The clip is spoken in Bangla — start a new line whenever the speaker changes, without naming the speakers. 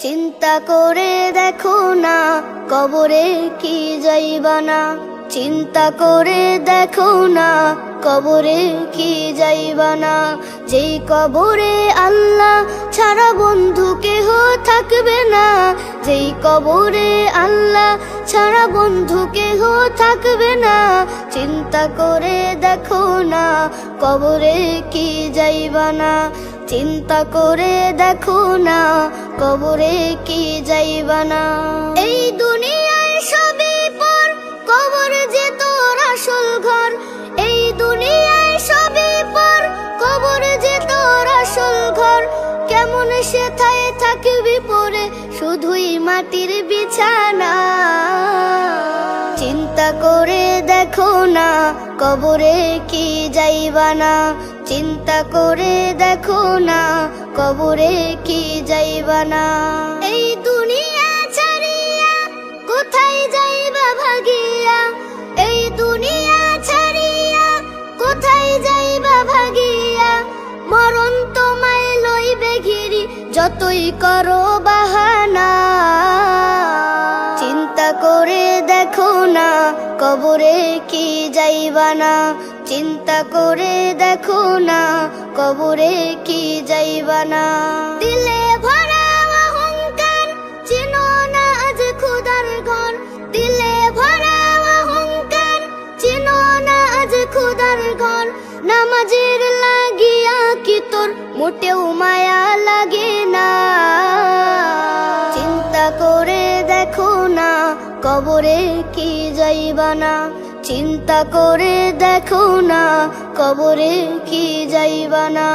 চিন্তা করে দেখো না কবরে কি যাইবা না, চিন্তা করে দেখো না কবরে কি যাইবা না। যেই কবরে আল্লাহ ছাড়া বন্ধু কেহ থাকবে না, যেই কবরে আল্লাহ ছাড়া বন্ধু কেহ থাকবে না। চিন্তা করে দেখো না কবরে কি যাইবা না, চিন্তা করে দেখো না কবরে কি যাইবা না। এই দুনিয়ায় সবই পর, কবর যে তোর আসল ঘর। এই দুনিয়ায় সবই পর, কবর যে তোর আসল ঘর। কেমন সেথায় থাকবি পরে শুধুই মাটির বিছানা। চিন্তা করে দেখো না কবরে কি যাইবা না, চিন্তা করে দেখো না কবরে কি যাইবা না। এই দুনিয়া ছাড়িয়া কোথায় যাইবা ভাগিয়া, এই দুনিয়া ছাড়িয়া কোথায় যাইবা ভাগিয়া। মরণ তোমায় লইবে ঘিরি যতই করো বাহানা। চিন্তা করে দেখো না কবরে কি যাইবা না, চিন্তা করে দেখো না কবরে কি যাইবা না। দিলে ভরা অহংকার চিনো না আজ খোদার ঘর, দিলে ভরা অহংকার চিনো না আজ খোদার ঘর। নামাজের লাগিয়া কি তোর মোটেও মায়া লাগে না। চিন্তা করে দেখো না কবরে কি যাইবা না, চিন্তা করে দেখো না কবরে কি যাইবা না।